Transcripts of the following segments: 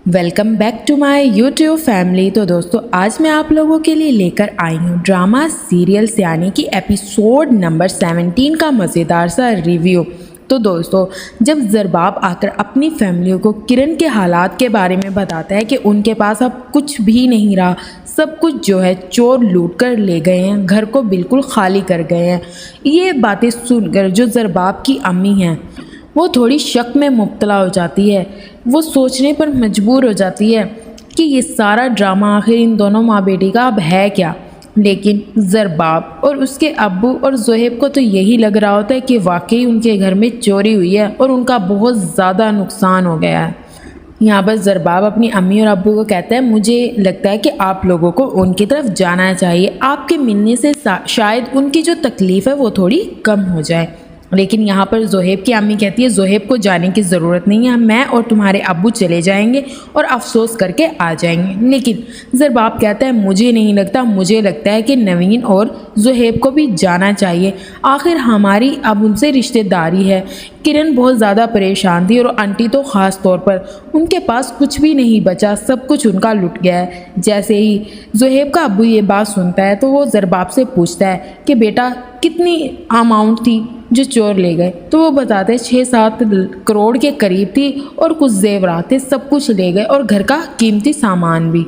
Welcome back to my YouTube family. तो दोस्तों आज मैं आप लोगों के लिए लेकर आई हूँ ड्रामा सीरियल यानी कि एपिसोड नंबर 17 का मज़ेदार सा रिव्यू। तो दोस्तों जब ज़रबाब आकर अपनी फैमिली को किरण के हालात के बारे में बताता है कि उनके पास अब कुछ भी नहीं रहा, सब कुछ जो है चोर लूट कर ले गए हैं, घर को बिल्कुल खाली कर गए हैं। ये बातें सुनकर जो ज़रबाब की अम्मी हैं वो थोड़ी शक में मुब्तला हो जाती है। वो सोचने पर मजबूर हो जाती है कि ये सारा ड्रामा आखिर इन दोनों माँ बेटी का अब है क्या। लेकिन ज़रबाब और उसके अब्बू और ज़ोहेब को तो यही लग रहा होता है कि वाकई उनके घर में चोरी हुई है और उनका बहुत ज़्यादा नुकसान हो गया है। यहाँ पर ज़रबाब अपनी अम्मी और अब्बू को कहता है, मुझे लगता है कि आप लोगों को उनकी तरफ जाना चाहिए, आपके मिलने से शायद उनकी जो तकलीफ़ है वो थोड़ी कम हो जाए। लेकिन यहाँ पर ज़ोहेब की अम्मी कहती है, ज़ोहेब को जाने की ज़रूरत नहीं है, मैं और तुम्हारे अब्बू चले जाएंगे और अफसोस करके आ जाएंगे। लेकिन ज़रबाब कहता है, मुझे नहीं लगता, मुझे लगता है कि नवीन और ज़ोहेब को भी जाना चाहिए, आखिर हमारी अब उनसे रिश्तेदारी है। किरण बहुत ज़्यादा परेशान थी और आंटी तो ख़ास तौर पर, उनके पास कुछ भी नहीं बचा, सब कुछ उनका लुट गया है। जैसे ही ज़ोहेब का अब्बू ये बात सुनता है तो वो ज़रबाब से पूछता है कि बेटा कितनी अमाउंट थी जो चोर ले गए। तो वो बताते 6-7 करोड़ के करीब थी और कुछ जेवरात थे, सब कुछ ले गए और घर का कीमती सामान भी।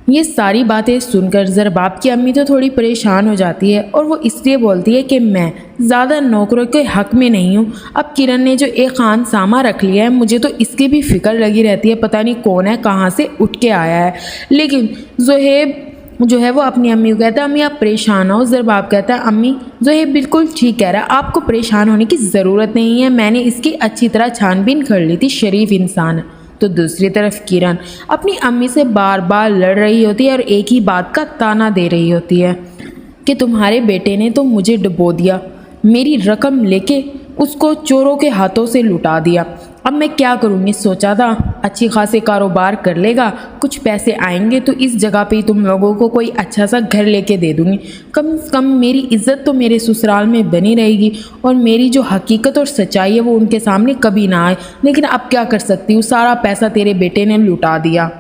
ये सारी बातें सुनकर ज़रबाब की अम्मी तो थोड़ी परेशान हो जाती है और वो इसलिए बोलती है कि मैं ज़्यादा नौकरों के हक़ में नहीं हूँ। अब किरण ने जो एक खान सामा रख लिया है, मुझे तो इसकी भी फ़िक्र लगी रहती है, पता नहीं कौन है, कहाँ से उठ के आया है। लेकिन ज़ोहेब जो है वो अपनी अम्मी को कहता है, अम्मी आप परेशान हो। ज़रबाब कहता है, अम्मी ज़ोहेब बिल्कुल ठीक कह रहा है, आपको परेशान होने की ज़रूरत नहीं है, मैंने इसकी अच्छी तरह छानबीन कर ली थी, शरीफ इंसान है। तो दूसरी तरफ किरण अपनी अम्मी से बार बार लड़ रही होती है और एक ही बात का ताना दे रही होती है कि तुम्हारे बेटे ने तो मुझे डुबो दिया, मेरी रकम लेके उसको चोरों के हाथों से लुटा दिया, अब मैं क्या करूँगी। सोचा था अच्छी खासे कारोबार कर लेगा, कुछ पैसे आएंगे तो इस जगह पे ही तुम लोगों को कोई अच्छा सा घर लेके दे दूँगी, कम से कम मेरी इज़्ज़त तो मेरे ससुराल में बनी रहेगी और मेरी जो हकीकत और सच्चाई है वो उनके सामने कभी ना आए। लेकिन अब क्या कर सकती हूँ, सारा पैसा तेरे बेटे ने लुटा दिया।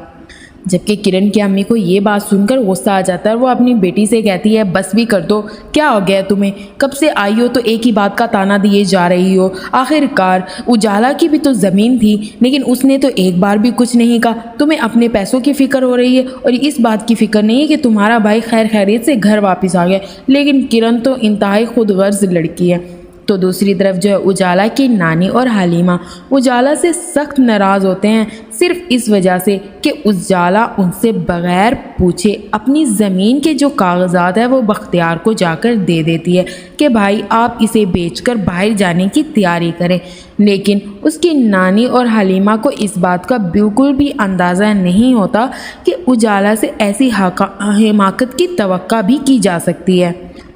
जबकि किरण की अम्मी को ये बात सुनकर गुस्सा आ जाता है। वो अपनी बेटी से कहती है, बस भी कर दो, क्या हो गया तुम्हें, कब से आई हो तो एक ही बात का ताना दिए जा रही हो। आखिरकार उजाला की भी तो ज़मीन थी, लेकिन उसने तो एक बार भी कुछ नहीं कहा। तुम्हें अपने पैसों की फ़िक्र हो रही है और इस बात की फ़िक्र नहीं है कि तुम्हारा भाई खैर खैरियत से घर वापस आ गया। लेकिन किरण तो इंतहाई खुद गर्ज लड़की है। तो दूसरी तरफ जो है उजाला की नानी और हलीमा उजाला से सख्त नाराज़ होते हैं, सिर्फ इस वजह से कि उजाला उनसे बग़ैर पूछे अपनी ज़मीन के जो कागजात है वो बख्तियार को जाकर दे देती है कि भाई आप इसे बेचकर बाहर जाने की तैयारी करें। लेकिन उसकी नानी और हलीमा को इस बात का बिल्कुल भी अंदाज़ा नहीं होता कि उजाला से ऐसी हिमाकत की तवक्का भी की जा सकती है।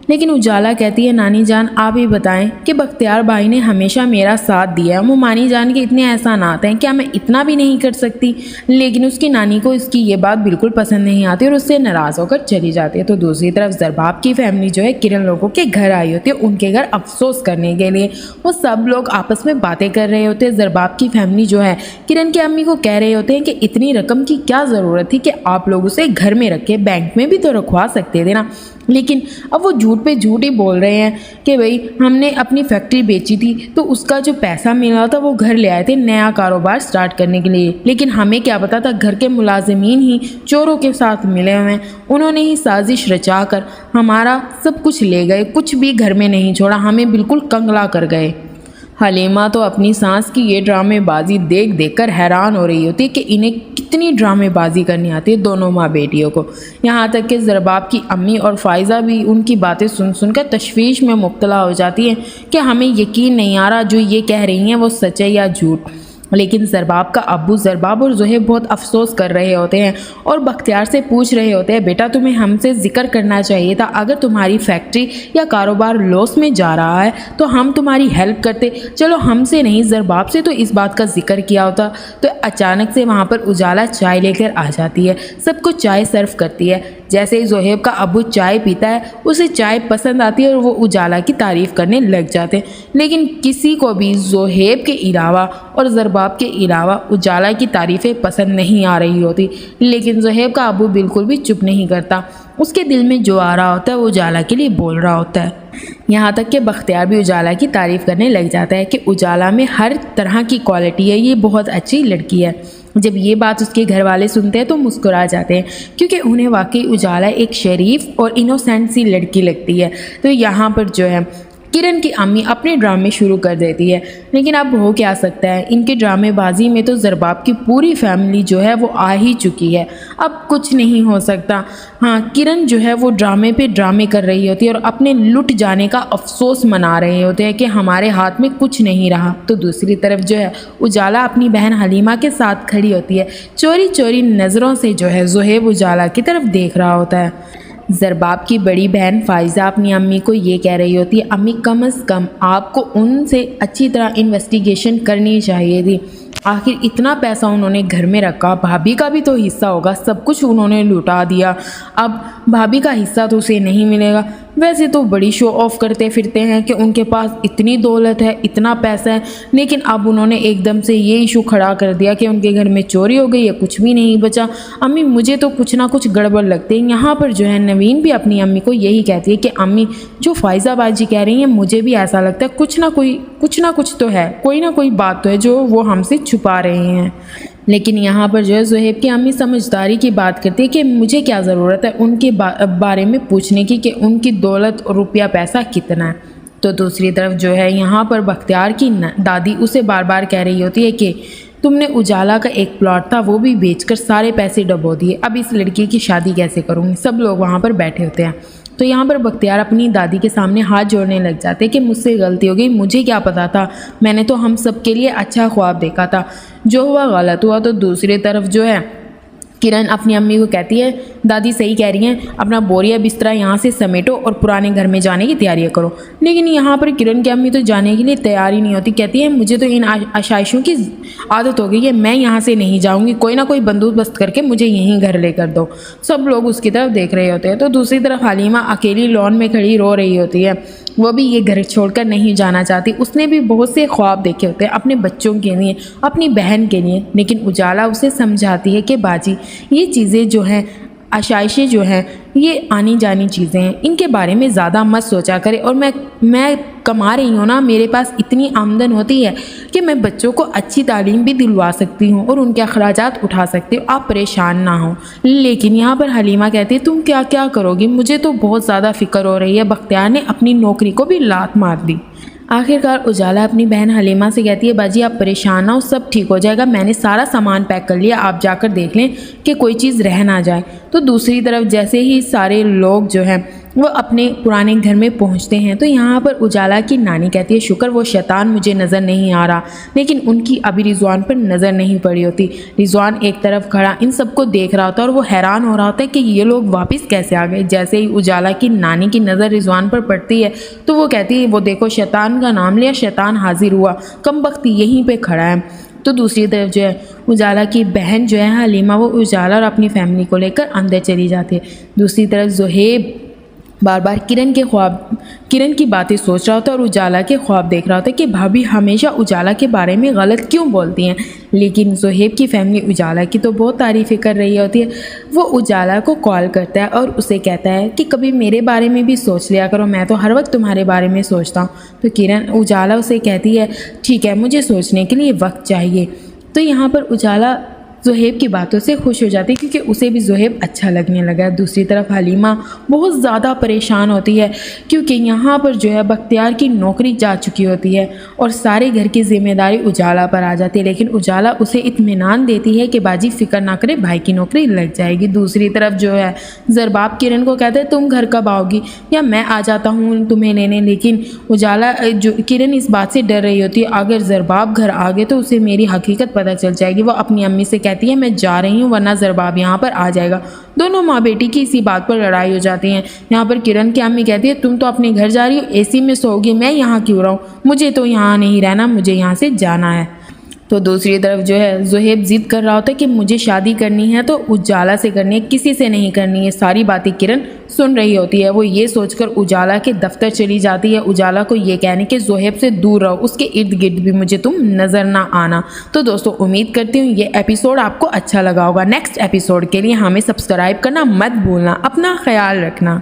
लेकिन उजाला कहती है, नानी जान आप ही बताएं कि बख्तियार भाई ने हमेशा मेरा साथ दिया है, मुमानी जान के इतने एहसानात हैं, क्या मैं इतना भी नहीं कर सकती। लेकिन उसकी नानी को इसकी ये बात बिल्कुल पसंद नहीं आती और उससे नाराज़ होकर चली जाती है। तो दूसरी तरफ ज़रबाब की फैमिली जो है किरण लोगों के घर आई होती है, उनके घर अफसोस करने के लिए। वो सब लोग आपस में बातें कर रहे होते हैं। ज़रबाब की फैमिली जो है किरण की अम्मी को कह रहे होते हैं कि इतनी रकम की क्या ज़रूरत थी कि आप लोग उसे घर में रखे, बैंक में भी तो रखवा सकते थे ना। लेकिन अब वो झूठ पे झूठ ही बोल रहे हैं कि भाई हमने अपनी फैक्ट्री बेची थी तो उसका जो पैसा मिला था वो घर ले आए थे नया कारोबार स्टार्ट करने के लिए। लेकिन हमें क्या पता था घर के मुलाजिमीन ही चोरों के साथ मिले हुए हैं, उन्होंने ही साजिश रचा कर हमारा सब कुछ ले गए, कुछ भी घर में नहीं छोड़ा, हमें बिल्कुल कंगला कर गए। हलीमा तो अपनी सास की ये ड्रामेबाजी देख देख कर हैरान हो रही होती है कि इन्हें कितनी ड्रामेबाजी करनी आती है दोनों माँ बेटियों को। यहाँ तक कि ज़रबाब की अम्मी और फ़ायज़ा भी उनकी बातें सुन सुनकर तशवीश में मुब्तला हो जाती हैं कि हमें यकीन नहीं आ रहा जो ये कह रही हैं वो सच है या झूठ। लेकिन ज़रबाब का अब्बू ज़रबाब और ज़ोहेब बहुत अफसोस कर रहे होते हैं और बख्तियार से पूछ रहे होते हैं, बेटा तुम्हें हमसे ज़िक्र करना चाहिए था, अगर तुम्हारी फैक्ट्री या कारोबार लॉस में जा रहा है तो हम तुम्हारी हेल्प करते, चलो हमसे नहीं ज़रबाब से तो इस बात का जिक्र किया होता। तो अचानक से वहाँ पर उजाला चाय लेकर आ जाती है, सबको चाय सर्व करती है। जैसे ही जोहेब का अबू चाय पीता है उसे चाय पसंद आती है और वो उजाला की तारीफ़ करने लग जाते हैं। लेकिन किसी को भी जोहेब के अलावा और ज़रबाब के अलावा उजाला की तारीफ़ें पसंद नहीं आ रही होती। लेकिन जोहेब का अबू बिल्कुल भी चुप नहीं करता, उसके दिल में जो आ रहा होता है वो उजाला के लिए बोल रहा होता है। यहाँ तक कि बख्तियार भी उजाला की तारीफ़ करने लग जाता है कि उजाला में हर तरह की क्वालिटी है, ये बहुत अच्छी लड़की है। जब ये बात उसके घर वाले सुनते हैं तो मुस्कुरा जाते हैं, क्योंकि उन्हें वाकई उजाला एक शरीफ और इनोसेंट सी लड़की लगती है। तो यहाँ पर जो है किरण की अम्मी अपने ड्रामे शुरू कर देती है। लेकिन अब हो क्या सकता है, इनके ड्रामेबाजी में तो ज़रबाब की पूरी फैमिली जो है वो आ ही चुकी है, अब कुछ नहीं हो सकता। हाँ, किरण जो है वो ड्रामे पे ड्रामे कर रही होती है और अपने लुट जाने का अफसोस मना रहे होते हैं कि हमारे हाथ में कुछ नहीं रहा। तो दूसरी तरफ जो है उजाला अपनी बहन हलीमा के साथ खड़ी होती है, चोरी चोरी नज़रों से जो है जोहेब उजाला की तरफ देख रहा होता है। ज़रबाब की बड़ी बहन फ़ाइज़ा अपनी अम्मी को ये कह रही होती है, अम्मी कम अज़ कम आपको उनसे अच्छी तरह इन्वेस्टिगेशन करनी चाहिए थी। आखिर इतना पैसा उन्होंने घर में रखा, भाभी का भी तो हिस्सा होगा, सब कुछ उन्होंने लुटा दिया, अब भाभी का हिस्सा तो उसे नहीं मिलेगा। वैसे तो बड़ी शो ऑफ करते फिरते हैं कि उनके पास इतनी दौलत है, इतना पैसा है, लेकिन अब उन्होंने एकदम से ये इशू खड़ा कर दिया कि उनके घर में चोरी हो गई है, कुछ भी नहीं बचा। अम्मी मुझे तो कुछ ना कुछ गड़बड़ लगती है। यहाँ पर जो है नवीन भी अपनी अम्मी को यही कहती है कि अम्मी जो फ़ाइज़ा बाजी कह रही हैं मुझे भी ऐसा लगता है, कुछ ना कुछ तो है, कोई ना कोई बात तो है जो वो हमसे छुपा रहे हैं। लेकिन यहाँ पर जो है जोहेब की अम्मी समझदारी की बात करती है कि मुझे क्या ज़रूरत है उनके बारे में पूछने की कि उनकी दौलत और रुपया पैसा कितना है। तो दूसरी तरफ जो है यहाँ पर बख्तियार की दादी उसे बार बार कह रही होती है कि तुमने उजाला का एक प्लॉट था वो भी बेचकर सारे पैसे डुबो दिए, अब इस लड़की की शादी कैसे करूँगी। सब लोग वहाँ पर बैठे होते हैं। तो यहाँ पर बख्तियार अपनी दादी के सामने हाथ जोड़ने लग जाते हैं कि मुझसे गलती हो गई, मुझे क्या पता था, मैंने तो हम सब के लिए अच्छा ख्वाब देखा था, जो हुआ गलत हुआ। तो दूसरी तरफ जो है किरण अपनी अम्मी को कहती है, दादी सही कह रही हैं, अपना बोरिया बिस्तरा यहाँ से समेटो और पुराने घर में जाने की तैयारियाँ करो। लेकिन यहाँ पर किरण की अम्मी तो जाने के लिए तैयार ही नहीं होती, कहती है मुझे तो इन आशाइशों की आदत हो गई है, मैं यहाँ से नहीं जाऊँगी, कोई ना कोई बंदोबस्त करके मुझे यहीं घर लेकर दो। सब लोग उसकी तरफ देख रहे होते हैं। तो दूसरी तरफ हलीमा अकेली लॉन में खड़ी रो रही होती है, वो भी ये घर छोड़कर नहीं जाना चाहती। उसने भी बहुत से ख्वाब देखे होते हैं अपने बच्चों के लिए, अपनी बहन के लिए, लेकिन उजाला उसे समझाती है कि बाजी ये चीज़ें जो हैं, आशाइशें जो हैं, ये आनी जानी चीज़ें हैं, इनके बारे में ज़्यादा मत सोचा करें। और मैं कमा रही हूँ ना, मेरे पास इतनी आमदन होती है कि मैं बच्चों को अच्छी तालीम भी दिलवा सकती हूँ और उनके अखराजात उठा सकती हूँ, आप परेशान ना हो। लेकिन यहाँ पर हलीमा कहती है तुम क्या क्या करोगी, मुझे तो बहुत ज़्यादा फ़िक्र हो रही है। बख्तियार ने अपनी नौकरी को भी लात मार दी। आखिरकार उजाला अपनी बहन हलीमा से कहती है, बाजी आप परेशान ना हो, सब ठीक हो जाएगा, मैंने सारा सामान पैक कर लिया, आप जाकर देख लें कि कोई चीज़ रह ना जाए। तो दूसरी तरफ जैसे ही सारे लोग जो हैं वो अपने पुराने घर में पहुंचते हैं तो यहाँ पर उजाला की नानी कहती है, शुक्र वो शैतान मुझे नज़र नहीं आ रहा। लेकिन उनकी अभी रिजवान पर नज़र नहीं पड़ी होती। रिजवान एक तरफ खड़ा इन सबको देख रहा होता है और वो हैरान हो रहा होता है कि ये लोग वापस कैसे आ गए। जैसे ही उजाला की नानी की नज़र रिजवान पर पड़ती है तो वो कहती है, वो देखो शैतान का नाम लिया, शैतान हाजिर हुआ, कमबख्त यहीं पर खड़ा है। तो दूसरी तरफ जो है उजाला की बहन जो है हलीमा, वो उजाला और अपनी फैमिली को लेकर अंदर चली जाती है। दूसरी तरफ जोहेब बार बार किरण की बातें सोच रहा होता है और उजाला के ख्वाब देख रहा होता है कि भाभी हमेशा उजाला के बारे में गलत क्यों बोलती हैं। लेकिन जोहेब की फैमिली उजाला की तो बहुत तारीफ़ें कर रही होती है। वो उजाला को कॉल करता है और उसे कहता है कि कभी मेरे बारे में भी सोच लिया करो, मैं तो हर वक्त तुम्हारे बारे में सोचता हूँ। तो उजाला उसे कहती है, ठीक है, मुझे सोचने के लिए वक्त चाहिए। तो यहाँ पर उजाला जोहेब की बातों से खुश हो जाती है क्योंकि उसे भी जोहेब अच्छा लगने लगा है। दूसरी तरफ हलीमा बहुत ज़्यादा परेशान होती है क्योंकि यहाँ पर जो है बख्तियार की नौकरी जा चुकी होती है और सारे घर की जिम्मेदारी उजाला पर आ जाती है। लेकिन उजाला उसे इत्मीनान देती है कि बाजी फ़िक्र ना करे, भाई की नौकरी लग जाएगी। दूसरी तरफ जो है ज़रबाब किरण को कहते हैं, तुम घर कब आओगी या मैं आ जाता हूँ तुम्हें लेने। लेकिन किरण इस बात से डर रही होती है, अगर ज़रबाब घर आ गए तो उसे मेरी हकीकत पता चल जाएगी। वो अपनी अम्मी से कहती है, मैं जा रही हूँ वरना ज़रबाब यहाँ पर आ जाएगा। दोनों माँ बेटी की इसी बात पर लड़ाई हो जाती है। यहाँ पर किरण की अम्मी कहती है, तुम तो अपने घर जा रही हो, एसी में सोओगी, मैं यहाँ क्यों रहूँ, मुझे तो यहाँ नहीं रहना, मुझे यहाँ से जाना है। तो दूसरी तरफ जो है ज़ुहैब जिद कर रहा होता है कि मुझे शादी करनी है तो उजाला से करनी है, किसी से नहीं करनी है। सारी बातें किरण सुन रही होती है। वो ये सोचकर उजाला के दफ्तर चली जाती है, उजाला को ये कहने कि ज़ुहैब से दूर रहो, उसके इर्द गिर्द भी मुझे तुम नज़र ना आना। तो दोस्तों उम्मीद करती हूँ ये एपिसोड आपको अच्छा लगा होगा। नेक्स्ट एपिसोड के लिए हमें सब्सक्राइब करना मत भूलना। अपना ख्याल रखना।